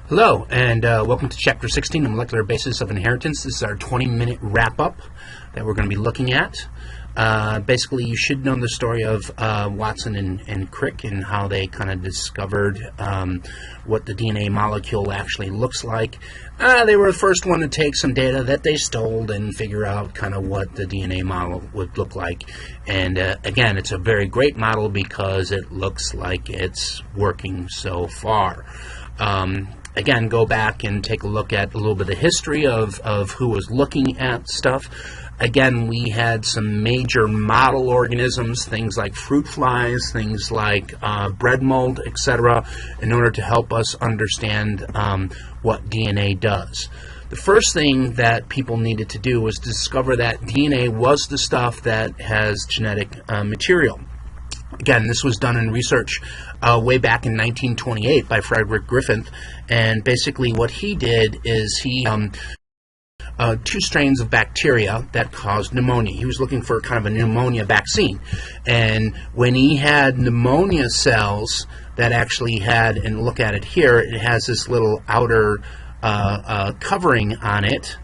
Hello, and welcome to Chapter 16, The Molecular Basis of Inheritance. This is our 20-minute wrap-up that we're going to be looking at. Basically, you should know the story of Watson and Crick and how they kind of discovered what the DNA molecule actually looks like. They were the first one to take some data that they stole and figure out kind of what the DNA model would look like. And again, it's a very great model because it looks like it's working so far. Again, go back and take a look at a little bit of the history of who was looking at stuff. Again, we had some major model organisms, things like fruit flies, things like bread mold, etc., in order to help us understand what DNA does. The first thing that people needed to do was discover that DNA was the stuff that has genetic material. Again, this was done in research way back in 1928 by Frederick Griffith, and basically what he did is he two strains of bacteria that caused pneumonia. He was looking for kind of a pneumonia vaccine, and when he had pneumonia cells that actually had, and look at it here, it has this little outer covering on it,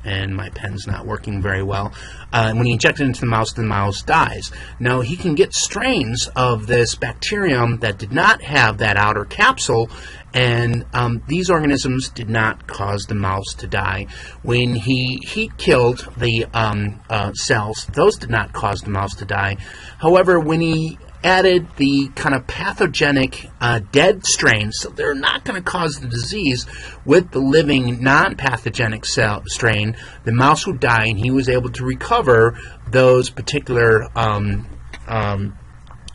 and my pen's not working very well. When he injected it into the mouse dies. Now, he can get strains of this bacterium that did not have that outer capsule, and these organisms did not cause the mouse to die. When he heat killed the cells, those did not cause the mouse to die. However, when he added the kind of pathogenic dead strains, so they're not going to cause the disease, with the living non-pathogenic strain, the mouse would die, and he was able to recover those particular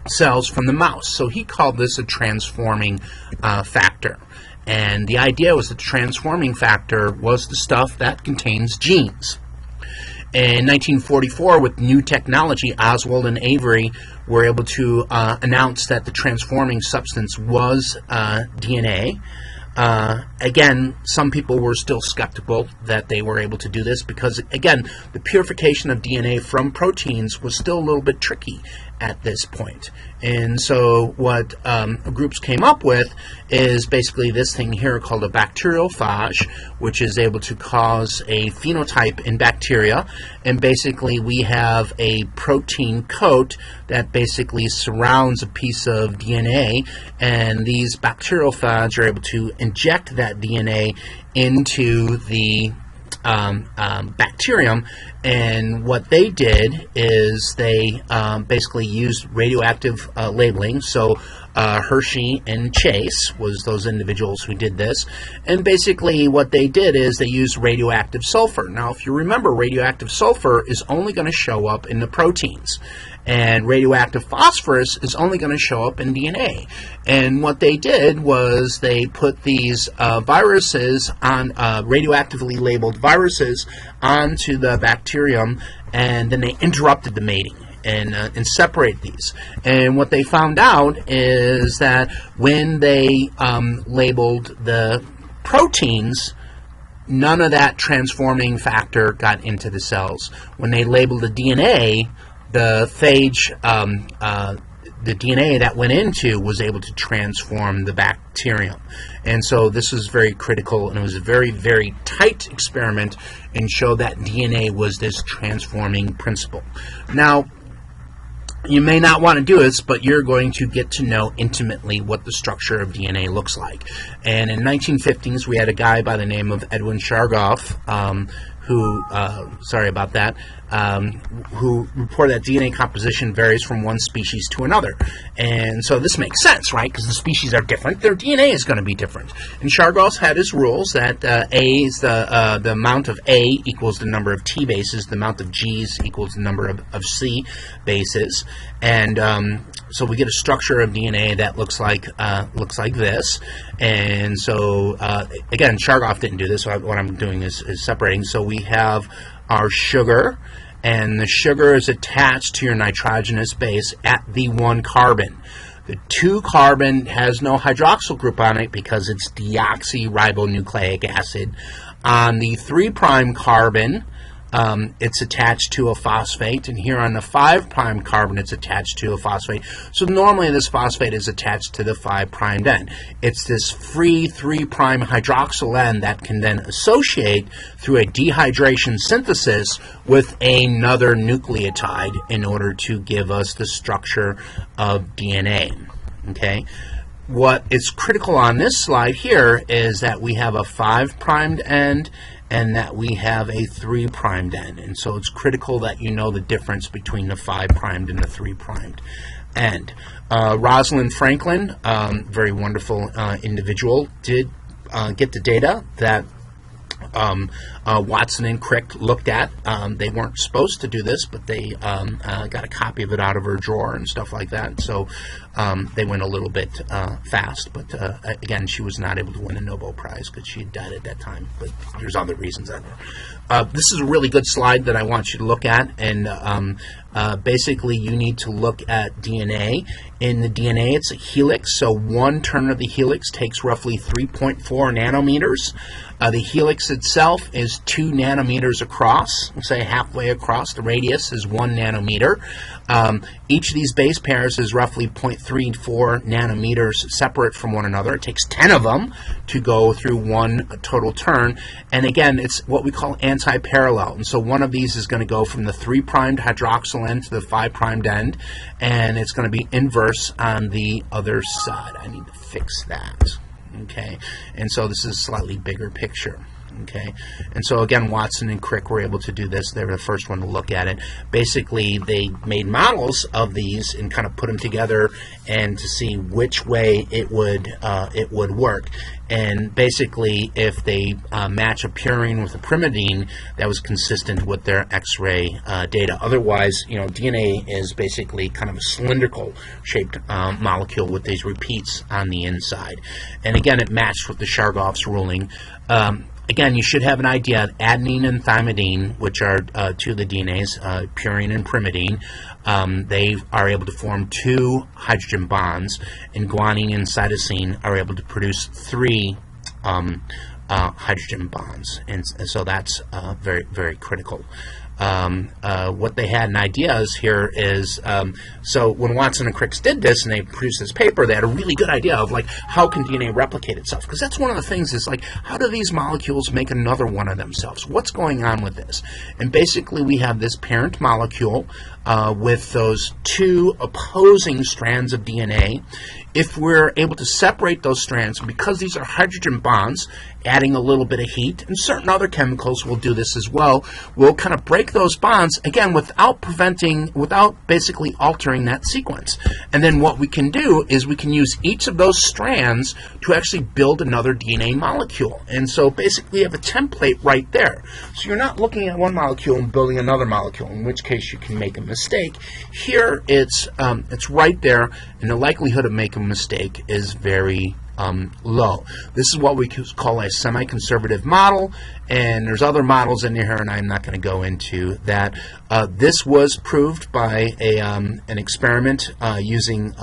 cells from the mouse. So he called this a transforming factor. And the idea was that the transforming factor was the stuff that contains genes. In 1944, with new technology, Oswald and Avery were able to announce that the transforming substance was DNA. Again, some people were still skeptical that they were able to do this because, again, the purification of DNA from proteins was still a little bit tricky at this point. And so what groups came up with is basically this thing here called a bacteriophage, which is able to cause a phenotype in bacteria. And basically we have a protein coat that basically surrounds a piece of DNA, and these bacteriophages are able to inject that DNA into the bacterium. And what they did is they basically used radioactive labeling. So Hershey and Chase was those individuals who did this, and basically what they did is they used radioactive sulfur. Now, if you remember, radioactive sulfur is only going to show up in the proteins, and radioactive phosphorus is only going to show up in DNA. And what they did was they put these viruses on, radioactively labeled viruses, onto the bacterium, and then they interrupted the mating and separate these. And what they found out is that when they labeled the proteins, none of that transforming factor got into the cells. When they labeled the DNA, the phage, the DNA that went into was able to transform the bacterium. And so this was very critical, and it was a very, very tight experiment, and showed that DNA was this transforming principle. Now, you may not want to do this, but you're going to get to know intimately what the structure of DNA looks like. And in 1950s, we had a guy by the name of Edwin Chargaff, who, sorry about that, who reported that DNA composition varies from one species to another. And so this makes sense, right? Because the species are different, their DNA is going to be different. And Chargaff had his rules that A is the amount of A equals the number of T bases, the amount of G's equals the number of C bases. And so we get a structure of DNA that looks like this. And so again, Chargaff didn't do this, so what I'm doing is separating. So we have our sugar, and the sugar is attached to your nitrogenous base at the 1 carbon. The 2 carbon has no hydroxyl group on it because it's deoxyribonucleic acid. On the 3' carbon, it's attached to a phosphate, and here on the 5' carbon it's attached to a phosphate. So normally this phosphate is attached to the 5' end. It's this free 3' hydroxyl end that can then associate through a dehydration synthesis with another nucleotide in order to give us the structure of DNA. Okay. What is critical on this slide here is that we have a 5' end and that we have a 3' end. And so it's critical that you know the difference between the 5' and the 3' end. Rosalind Franklin, very wonderful individual, did get the data that Watson and Crick looked at. They weren't supposed to do this, but they got a copy of it out of her drawer and stuff like that. So they went a little bit fast. But again, she was not able to win a Nobel Prize because she had died at that time. But there's other reasons. This is a really good slide that I want you to look at. And basically, you need to look at DNA. In the DNA, it's a helix. So one turn of the helix takes roughly 3.4 nanometers. The helix itself is 2 nanometers across, we'll say halfway across. The radius is 1 nanometer. Each of these base pairs is roughly 0.34 nanometers separate from one another. It takes 10 of them to go through one total turn. And again, it's what we call anti-parallel. And so one of these is going to go from the 3' hydroxyl end to the 5' end, and it's going to be inverse on the other side. I need to fix that. Okay, and so this is a slightly bigger picture. Okay, and so again, Watson and Crick were able to do this. They were the first one to look at it. Basically, they made models of these and kind of put them together and to see which way it would work. And basically, if they match a purine with a pyrimidine, that was consistent with their X-ray data. Otherwise, you know, DNA is basically kind of a cylindrical shaped molecule with these repeats on the inside. And again, it matched with the Chargaff's ruling. Again, you should have an idea of adenine and thymidine, which are two of the DNAs, purine and pyrimidine. They are able to form 2 hydrogen bonds, and guanine and cytosine are able to produce 3 hydrogen bonds, and so that's very, very critical. What they had an idea is here is, so when Watson and Crick did this and they produced this paper, they had a really good idea of like, how can DNA replicate itself? Because that's one of the things is like, how do these molecules make another one of themselves? What's going on with this? And basically we have this parent molecule with those 2 opposing strands of DNA. If we're able to separate those strands, because these are hydrogen bonds, adding a little bit of heat, and certain other chemicals will do this as well, we'll kind of break those bonds, again, without basically altering that sequence. And then what we can do is we can use each of those strands to actually build another DNA molecule. And so basically you have a template right there. So you're not looking at one molecule and building another molecule, in which case you can make a mistake. Here it's right there, and the likelihood of making a mistake is very low. This is what we call a semi-conservative model, and there's other models in here, and I'm not going to go into that. This was proved by an experiment using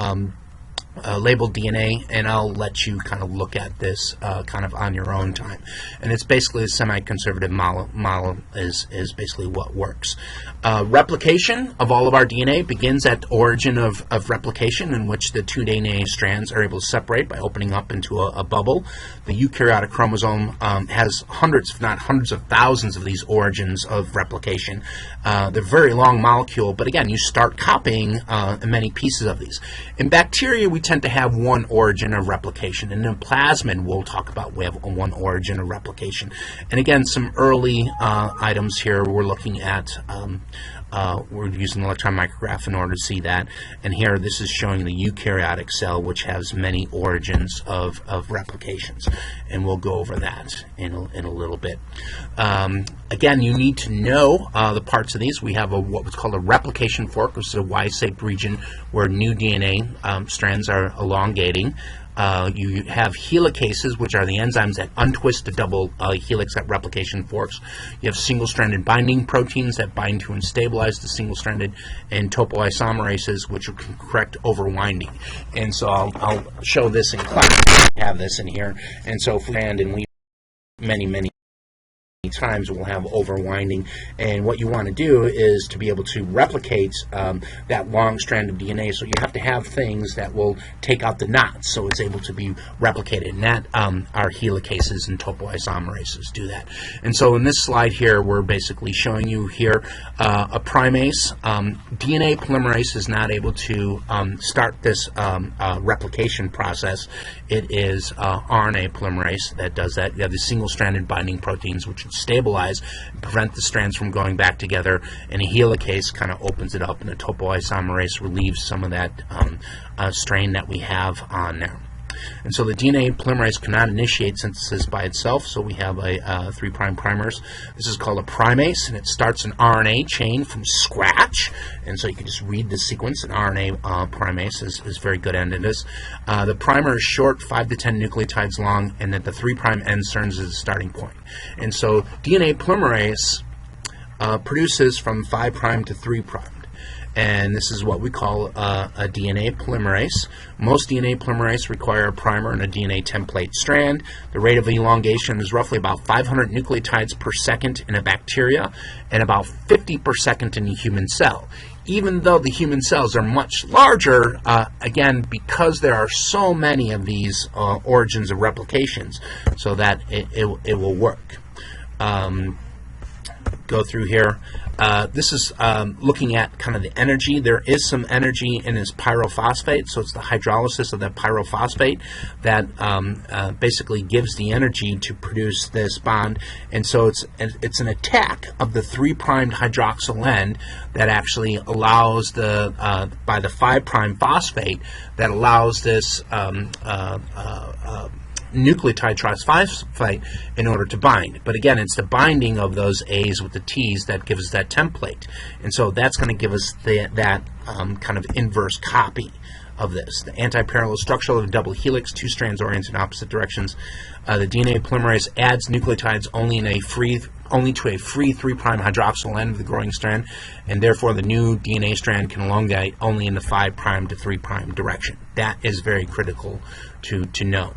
labeled DNA, and I'll let you kind of look at this kind of on your own time. And it's basically a semi-conservative model is basically what works. Replication of all of our DNA begins at the origin of replication, in which the 2 DNA strands are able to separate by opening up into a bubble. The eukaryotic chromosome has hundreds, if not hundreds of thousands of these origins of replication. They're a very long molecule, but again, you start copying many pieces of these. In bacteria, we tend to have one origin of replication, and in plasmid we'll talk about we have one origin of replication. And again, some early items here we're looking at, we're using electron micrograph in order to see that, and here this is showing the eukaryotic cell, which has many origins of replications, and we'll go over that in a little bit. Again, you need to know the parts of these. We have what's called a replication fork, which is a Y-shaped region where new DNA strands are elongating. You have helicases, which are the enzymes that untwist the double helix at replication forks. You have single-stranded binding proteins that bind to and stabilize the single-stranded, and topoisomerases, which can correct overwinding. And so I'll show this in class. I have this in here. And so, and we many times it will have overwinding, and what you want to do is to be able to replicate that long strand of DNA. So you have to have things that will take out the knots so it's able to be replicated, and that our helicases and topoisomerases do that. And so in this slide here, we're basically showing you here a primase. DNA polymerase is not able to start this replication process. It is RNA polymerase that does that. You have the single-stranded binding proteins, which stabilize and prevent the strands from going back together, and a helicase kind of opens it up, and a topoisomerase relieves some of that strain that we have on there. And so the DNA polymerase cannot initiate synthesis by itself, so we have a 3' primers. This is called a primase, and it starts an RNA chain from scratch, and so you can just read the sequence. An RNA primase is very good at this. The primer is short, 5 to 10 nucleotides long, and that the 3' end serves as a starting point. And so DNA polymerase produces from 5' to 3'. And this is what we call a DNA polymerase. Most DNA polymerase require a primer and a DNA template strand. The rate of elongation is roughly about 500 nucleotides per second in a bacteria and about 50 per second in a human cell. Even though the human cells are much larger, again, because there are so many of these origins of replications, so that it will work. Go through here. This is looking at kind of the energy. There is some energy in this pyrophosphate, so it's the hydrolysis of that pyrophosphate that basically gives the energy to produce this bond. And so it's an attack of the 3' hydroxyl end that actually allows by the 5' phosphate that allows this nucleotide triphosphate in order to bind. But again, it's the binding of those A's with the T's that gives us that template. And so that's going to give us that kind of inverse copy of this. The anti-parallel structure of a double helix, 2 strands oriented in opposite directions. The DNA polymerase adds nucleotides only to a free 3' hydroxyl end of the growing strand, and therefore the new DNA strand can elongate only in the 5' to 3' direction. That is very critical to know.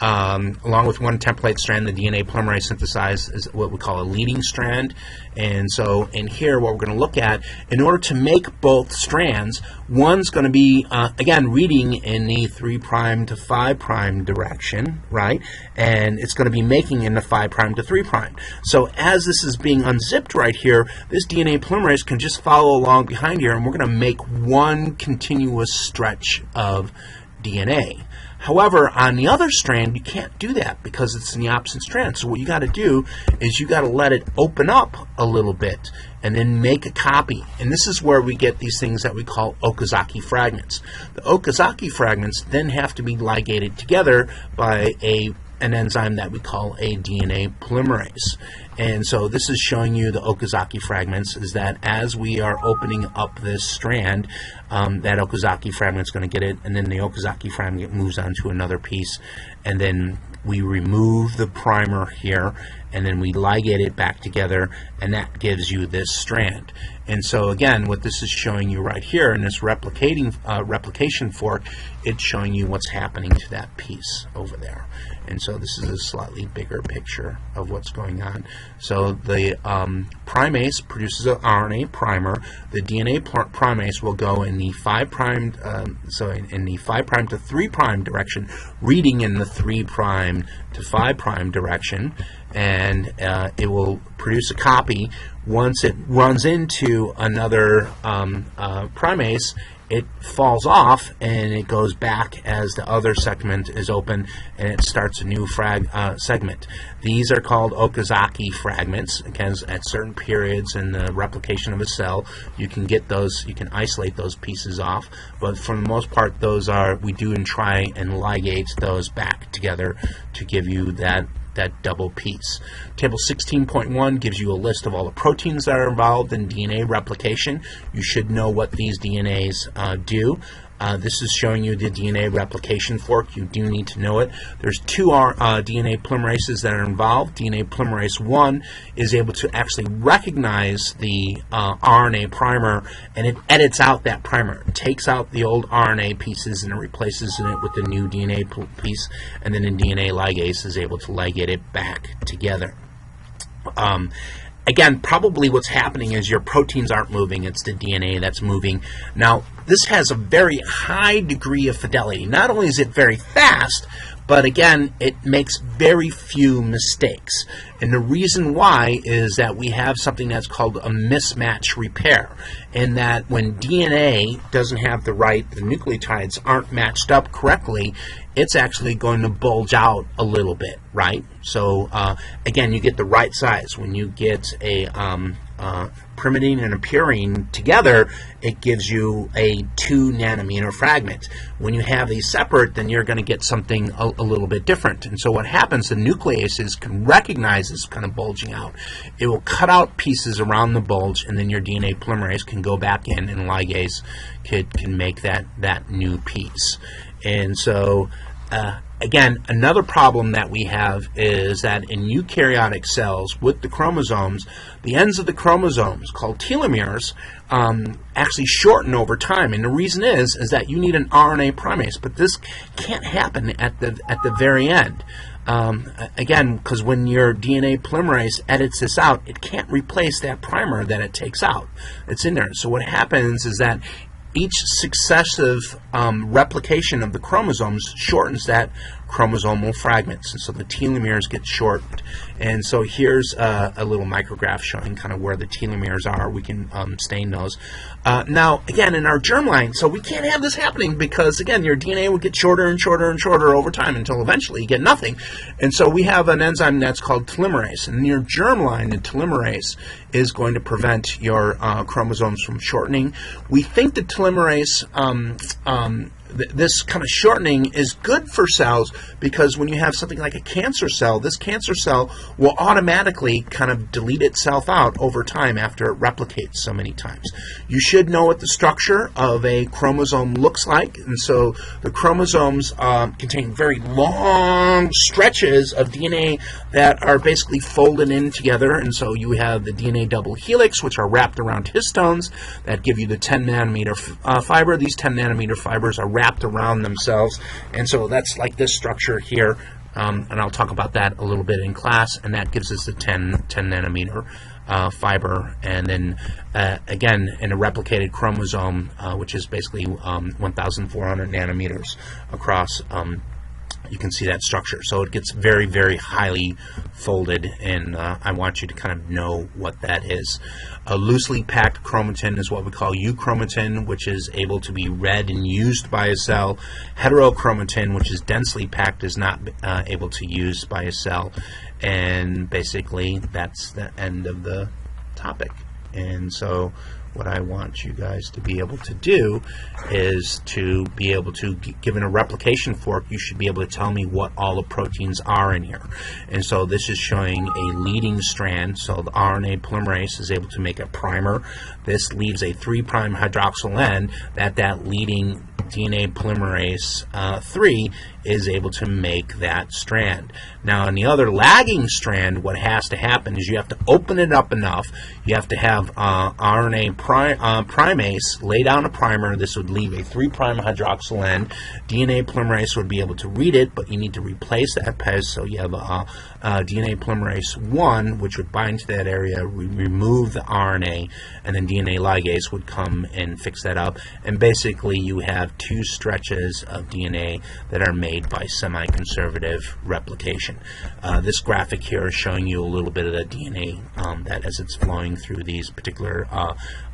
Along with one template strand, the DNA polymerase synthesizes is what we call a leading strand. And so in here, what we're going to look at, in order to make both strands, one's going to be, again, reading in the 3' to 5' direction, right? And it's going to be making in the 5' to 3'. So as this is being unzipped right here, this DNA polymerase can just follow along behind here, and we're going to make one continuous stretch of DNA. However, on the other strand, you can't do that because it's in the opposite strand. So what you got to do is you got to let it open up a little bit and then make a copy. And this is where we get these things that we call Okazaki fragments. The Okazaki fragments then have to be ligated together by an enzyme that we call a DNA polymerase. And so this is showing you the Okazaki fragments, is that as we are opening up this strand, that Okazaki fragment is going to get it, and then the Okazaki fragment moves on to another piece, and then we remove the primer here, and then we ligate it back together, and that gives you this strand. And so again, what this is showing you right here in this replication fork, it's showing you what's happening to that piece over there. And so this is a slightly bigger picture of what's going on. So the primase produces an RNA primer. The DNA primase will go in the 5' in the 5' to 3' direction, reading in the 3' to 5' direction, and it will produce a copy. Once it runs into another primase, it falls off and it goes back as the other segment is open, and it starts a new segment. These are called Okazaki fragments, because at certain periods in the replication of a cell, you can get those, you can isolate those pieces off, but for the most part, those are, we do and try and ligate those back together to give you that double piece. Table 16.1 gives you a list of all the proteins that are involved in DNA replication. You should know what these DNAs do. This is showing you the DNA replication fork. You do need to know it. There's 2 DNA polymerases that are involved. DNA polymerase 1 is able to actually recognize the RNA primer, and it edits out that primer. It takes out the old RNA pieces and it replaces it with the new DNA piece, and then the DNA ligase is able to ligate it back together. again, probably what's happening is your proteins aren't moving, it's the DNA that's moving. Now, this has a very high degree of fidelity. Not only is it very fast, but again, it makes very few mistakes. And the reason why is that we have something that's called a mismatch repair, in that when DNA doesn't have the nucleotides aren't matched up correctly, it's actually going to bulge out a little bit, right? So again, you get the right size. When you get a pyrimidine and a purine together, it gives you a 2 nanometer fragment. When you have these separate, then you're going to get something a little bit different. And so what happens, the nucleases can recognize this kind of bulging out. It will cut out pieces around the bulge, and then your DNA polymerase can go back in, and ligase can make that new piece. And so again, another problem that we have is that in eukaryotic cells with the chromosomes, the ends of the chromosomes, called telomeres, actually shorten over time. And the reason is that you need an RNA primase, but this can't happen at the very end. Again, because when your DNA polymerase edits this out, it can't replace that primer that it takes out. It's in there. So what happens is that each successive replication of the chromosomes shortens that chromosomal fragments, and so the telomeres get shortened. And so here's a little micrograph showing kind of where the telomeres are. We can stain those. Now, again, in our germline, so we can't have this happening because, again, your DNA will get shorter and shorter and shorter over time until eventually you get nothing. And so we have an enzyme that's called telomerase. And in your germline, the telomerase is going to prevent your chromosomes from shortening. We think the telomerase this kind of shortening is good for cells because when you have something like a cancer cell, this cancer cell will automatically kind of delete itself out over time after it replicates so many times. You should know what the structure of a chromosome looks like, and so the chromosomes contain very long stretches of DNA that are basically folded in together, and so you have the DNA double helix, which are wrapped around histones that give you the 10 nanometer fiber. These 10 nanometer fibers are wrapped around themselves, and so that's like this structure here, and I'll talk about that a little bit in class, and that gives us the 10 nanometer fiber. And then again, in a replicated chromosome, which is basically 1,400 nanometers across, you can see that structure. So it gets very, very highly folded, and I want you to kind of know what that is. A loosely packed chromatin is what we call euchromatin, which is able to be read and used by a cell. Heterochromatin, which is densely packed, is not able to use by a cell. And basically, that's the end of the topic. And so what I want you guys to be able to do is to be able to, given a replication fork, you should be able to tell me what all the proteins are in here. And so this is showing a leading strand, so the RNA polymerase is able to make a primer. This leaves a 3' hydroxyl end that leading DNA polymerase 3 is able to make that strand. Now, in the other lagging strand, what has to happen is you have to open it up enough. You have to have RNA primase lay down a primer. This would leave a 3' hydroxyl end. DNA polymerase would be able to read it, but you need to replace that PES, so you have DNA polymerase 1, which would bind to that area, remove the RNA, and then DNA ligase would come and fix that up. And basically, you have 2 stretches of DNA that are made by semi-conservative replication. This graphic here is showing you a little bit of the DNA that as it's flowing through these particular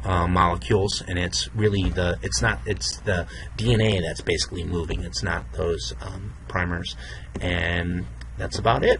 molecules, and it's really it's the DNA that's basically moving. It's not those primers, and that's about it.